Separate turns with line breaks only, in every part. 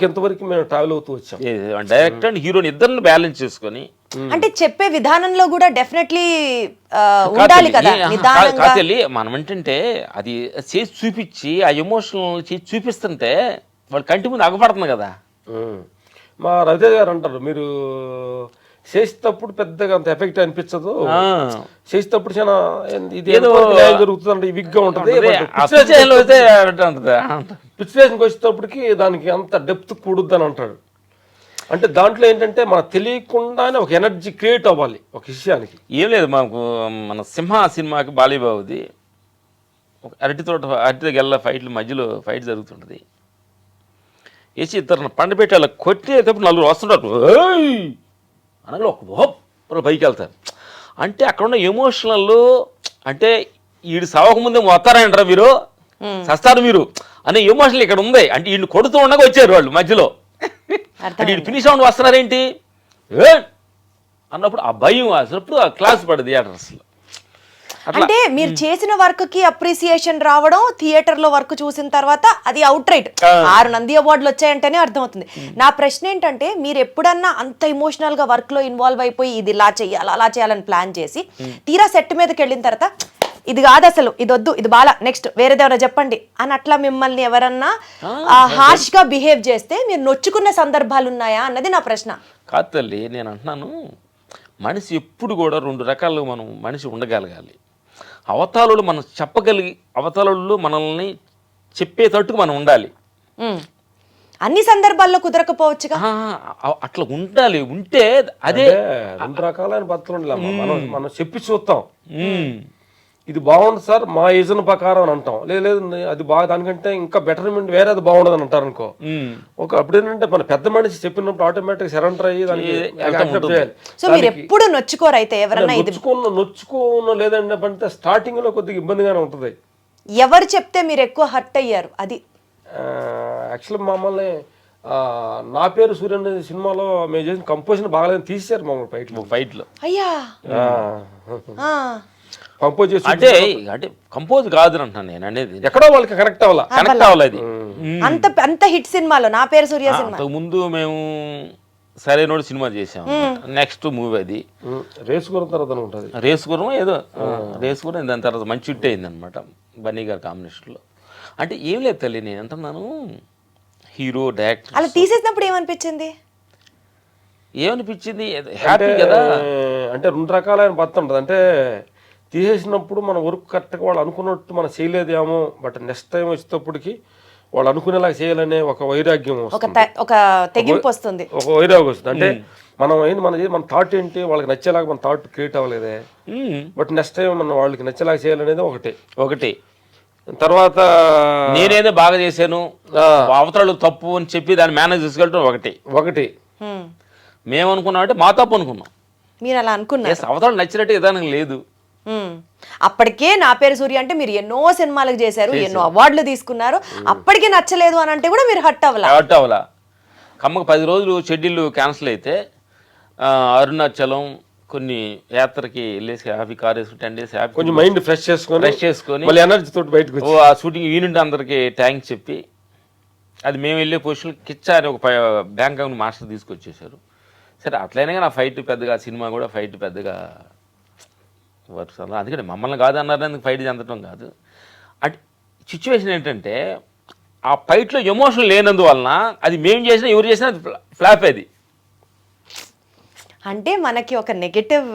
ఎంతవరకు మేము ట్రావెల్ అవుతూ వచ్చాం.
డైరెక్టర్ అండ్ హీరోని ఇద్దరిని బ్యాలెన్స్ చేసుకొని
అంటే చెప్పే విధానంలో కూడా డెఫినెట్లీ ఉండాలి కదా నిదానంగా.
కాదు మనం ఏంటంటే అది చేసి చూపించి ఆ ఎమోషనల్ చేసి చూపిస్తుంటే వాళ్ళు కంటి ముందు అగపడుతుంది కదా.
మా రవితేజ గారు అంటారు, మీరు చేసేటప్పుడు పెద్దగా అంత ఎఫెక్ట్ అనిపించదు, చేసేటప్పుడు చాలా ఇది ఏదో జరుగుతుంది అంటే విగ్గా ఉంటుంది, పిక్చరేషన్కి వచ్చేటప్పటికి దానికి అంత డెప్త్ కూడుద్ది అని అంటాడు. అంటే దాంట్లో ఏంటంటే మనకు తెలియకుండానే ఒక ఎనర్జీ క్రియేట్ అవ్వాలి ఒక విషయానికి.
ఏం లేదు, మాకు మన సింహ సినిమాకి బాలీబాబుది ఒక అరటితో గెల్ల ఫైట్లు మధ్యలో ఫైట్ జరుగుతుంటుంది. వేసి ఇద్దరు పండబెట్టి అలా కొట్టేటప్పుడు నలుగురు వస్తుంటారు, అనగా ఒక హోప్ పైకి వెళ్తారు. అంటే అక్కడ ఉన్న ఎమోషనల్ అంటే వీడు సవకముందే వస్తారంటారా మీరు, సస్తారు మీరు అనే ఎమోషనల్ ఇక్కడ ఉంది. అంటే వీడిని కొడుతూ ఉండగా వచ్చారు వాళ్ళు మధ్యలో, అంటే వీడు ఫినిష్ అవ్వండి వస్తున్నారేంటి అన్నప్పుడు ఆ భయం అసలు ఆ క్లాస్ పడదు థియేటర్స్లో.
అంటే మీరు చేసిన వర్క్ కి అప్రిసియేషన్ రావడం, థియేటర్ లో వర్క్ చూసిన తర్వాత అది అవుట్ రైట్ 6 నంది అవార్డులు వచ్చాయంటేనే అర్థమవుతుంది. నా ప్రశ్న ఏంటంటే, మీరు ఎప్పుడన్నా అంత ఎమోషనల్ గా వర్క్ లో ఇన్వాల్వ్ అయిపోయి ఇది ఇలా చేయాలి అలా చేయాలని ప్లాన్ చేసి తీరా సెట్ మీదకి వెళ్ళిన తర్వాత ఇది కాదు అసలు, ఇది వద్దు, ఇది బాలా, నెక్స్ట్ వేరేదేవరా చెప్పండి అని అట్లా మిమ్మల్ని ఎవరన్నా హార్ష్ గా బిహేవ్ చేస్తే మీరు నొచ్చుకున్న సందర్భాలు ఉన్నాయా అన్నది నా ప్రశ్న.
కాదు తల్లి, నేను అంటున్నాను మనిషి ఎప్పుడు కూడా 2 రకాలు మనం మనిషి ఉండగలగాలి. అవతారులు మనం చెప్పగలిగి అవతారులు మనల్ని చెప్పేటట్టుకు మనం ఉండాలి.
అన్ని సందర్భాల్లో కుదరకపోవచ్చుగా,
అట్లా ఉండాలి. ఉంటే అదే
2 రకాలైన భక్తులు ఉండాలి. మనం చెప్పి చూస్తాం, ఇది బాగుంది సార్ మా యజన ప్రకారం అని అంటాం. లేదు అది బాగా దానికంటే ఇంకా బెటర్మెంట్ వేరే అది బాగుండదు అని అంటారు అనుకో. ఒక అప్పుడు ఏంటంటే మన పెద్ద మనిషి చెప్పినప్పుడు ఆటోమేటిక్ సరెండర్ అయ్యి దానికి యాక్సెప్ట్ చేయాలి.
సో మీరు ఎప్పుడు నొచ్చుకోరు అయితే ఎవరన్నా?
నొచ్చుకోను లేదంటే స్టార్టింగ్ లో కొద్దిగా ఇబ్బందిగానే ఉంటుంది.
ఎవరు చెప్తే మీరు ఎక్కువ హర్ట్ అయ్యారు? అది
యాక్చువల్లీ మమ్మల్ని నా పేరు సూర్య అనే సినిమాలో మేము చేసిన కంపోజిషన్ బాగాలేదని తీసేశారు మమ్మల్ని ఫైట్లో.
అయ్యా
కంపోజ్ చేసి
అంటే కంపోజ్ కాదు అంటున్నాను నేను అనేది,
ఎక్కడో వాళ్ళకి కనెక్ట్ అవ్వాలి అది.
అంత హిట్ సినిమాలో నా పేరు సూర్య సినిమా
ముందు మేము సరైన సినిమా చేసాం. నెక్స్ట్ మూవీ అది
రేసుగురం తర్వాత ఉంటుంది,
రేసుగురం ఏదో రేసుగురం. దాని తర్వాత మంచి హిట్ అయింది అనమాట బన్నీ గారి కాంబినేషన్లో. అంటే ఏం లేదు తల్లి, నేను అంటున్నాను హీరో డైరెక్టర్
అలా తీసేసినప్పుడు ఏమనిపించింది?
హ్యాపీ కదా.
అంటే 2 రకాలైన భర్త ఉంటుంది. అంటే తీసేసినప్పుడు మన వర్క్ కరెక్ట్గా వాళ్ళు అనుకున్నట్టు మనం చేయలేదేమో, బట్ నెక్స్ట్ టైం వచ్చేటప్పటికి వాళ్ళు అనుకునేలాగా చేయాలనే ఒక వైరాగ్యం వస్తుంది,
ఒక తెగింపు వస్తుంది,
ఒక వైరాగ్యం వస్తుంది. అంటే మనం ఏంటి మన థాట్ ఏంటి, వాళ్ళకి నచ్చేలాగా మన థాట్ క్రియేట్ అవ్వలేదే, బట్ నెక్స్ట్ టైం మనం వాళ్ళకి నచ్చేలాగా చేయాలనేది ఒకటి. తర్వాత
నేనేదో బాగా చేశాను అవతరాలు తప్పు అని చెప్పి దాన్ని మేనేజ్ చేసుకెళ్ళటం ఒకటి. మేము అనుకున్నాం అంటే మా తప్పు అనుకున్నాం,
మీరు అలా అనుకున్నారు.
అవతరాలు నచ్చినట్టు విధానం లేదు.
అప్పటికే నా పేరు సూర్య అంటే మీరు ఎన్నో సినిమాలకు చేశారు, ఎన్నో అవార్డులు తీసుకున్నారు, అప్పటికే నచ్చలేదు అని అంటే కూడా మీరు హట్ అవ్వాలా.
కమ్మకు 10 రోజులు షెడ్యూల్ క్యాన్సిల్ అయితే అరుణాచలం కొన్ని యాత్రకి వెళ్ళేసి హ్యాపీ కార్ వేసుకుని 10 days హ్యాపీ
కొంచెం మైండ్ ఫ్రెష్ చేసుకొని మళ్ళీ ఎనర్జీ తోటి బయటకు
ఆ షూటింగ్ యూనిట్ అందరికి థ్యాంక్స్ చెప్పి అది మేము వెళ్ళే పొజిషన్ కిచ్చా అని ఒక బ్యాంకాక్ మాస్టర్ తీసుకొచ్చేసారు. సరే అట్లయినా నా ఫైట్ పెద్దగా సినిమా కూడా ఫైట్ పెద్దగా వర్క్స్ అందుకని మమ్మల్ని కాదు అన్నారు, ఫైట్ చెందడం కాదు. అంటే సిచ్యువేషన్ ఏంటంటే ఆ ఫైట్లో ఎమోషన్ లేనందువలన అది మేము చేసినా ఎవరు చేసినా అది ఫ్లాప్. అది
అంటే మనకి ఒక నెగటివ్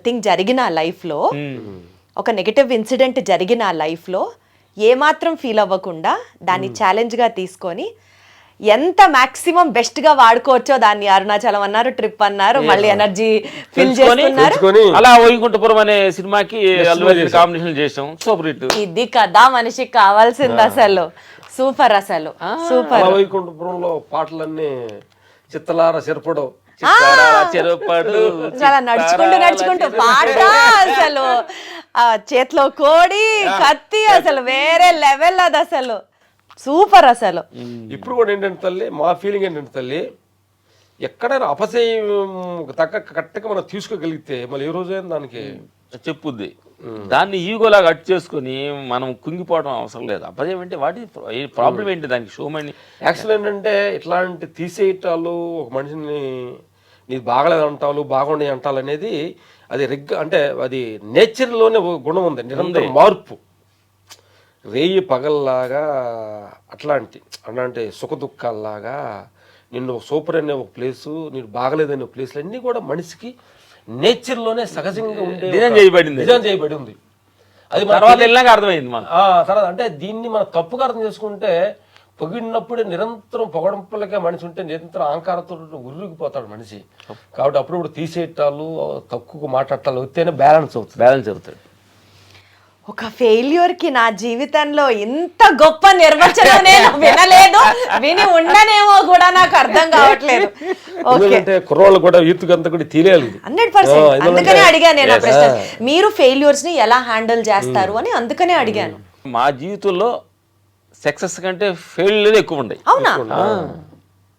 థింగ్ జరిగిన లైఫ్లో, ఒక నెగటివ్ ఇన్సిడెంట్ జరిగిన లైఫ్లో ఏమాత్రం ఫీల్ అవ్వకుండా దాన్ని ఛాలెంజ్గా తీసుకొని ఎంత మాక్సిమం బెస్ట్ గా వాడుకోవచ్చో దాన్ని అరుణాచలం అన్నారు, ట్రిప్ అన్నారు, మళ్ళీ ఎనర్జీ ఫిల్ చేసుకున్నారు.
అలా వైకుంఠపురం అనే సినిమాకి కాంబినేషన్ చేసాం, సూపర్ హిట్.
ఇది కదా మనిషికి కావాల్సింది అసలు. సూపర్ అసలు సూపర్.
వైకుంఠపురంలో పాటలన్నీ చిత్తలార చెరపడు
చాలా నడుచుకుంటూ పాట అసలు చేతిలో కోడి కత్తి అసలు వేరే లెవెల్ అది అసలు సూపర్ అసలు.
ఇప్పుడు కూడా ఏంటంటే తల్లి, మా ఫీలింగ్ ఏంటంటే తల్లి, ఎక్కడైనా అపశయం కరెక్ట్గా మనం తీసుకోగలిగితే మళ్ళీ ఏ రోజైనా దానికి
చెప్పుద్ది. దాన్ని ఈగోలాగా అట్టు చేసుకొని మనం కుంగిపోవడం అవసరం లేదు. అబ్బదేం అంటే వాటి ప్రాబ్లం ఏంటి దానికి షోమని.
యాక్చువల్ ఏంటంటే ఇట్లాంటి తీసేయటాలు ఒక మనిషిని నీది బాగలేదు అంటాలు బాగుండే అంటాలు అనేది అది అంటే అది నేచర్లోనే ఒక గుణం ఉంది, నిరంతర మార్పు. రేయి పగల్లాగా అలాంటి సుఖ దుఃఖాల్లాగా నిన్ను సూపర్ అనే ఒక ప్లేసు, నేను బాగలేదనే ఒక ప్లేస్లు అన్నీ కూడా మనిషికి నేచర్లోనే సహజంగా ఉండే
డిజైన్
చేయబడి ఉంది. అది
తర్వాత వెళ్ళాక అర్థమైంది మనం.
తర్వాత అంటే దీన్ని మనం తప్పుగా అర్థం చేసుకుంటే పొగిడినప్పుడే నిరంతరం పొగడంపులకే మనిషి ఉంటే నిరంతరం అహంకారంతో ఉరిగిపోతాడు మనిషి. కాబట్టి అప్పుడప్పుడు తీసేయటాలు తక్కువ మాట్లాడటాలు వస్తేనే బ్యాలెన్స్ అవుతాడు.
ఒక ఫెయిల్యూర్ కి నా జీవితంలో ఇంత గొప్ప నిర్వచనం నేను వినలేదు, విని ఉండనేమో కూడా నాకు అర్థం కావట్లేదు.
ఎందుకంటే కుర్రోళ్ళు కూడా యూత్ అంతా కూడా తెలియాలి
100%. అందుకనే అడిగాను నేను ఆ ప్రశ్న, మీరు ఫెయిల్యూర్స్ ని ఎలా హ్యాండిల్ చేస్తారు అని అందుకనే అడిగాను.
మా జీవితంలో సక్సెస్ కంటే ఫెయిల్యూర్ ఎక్కువ ఉన్నాయి.
అవునా?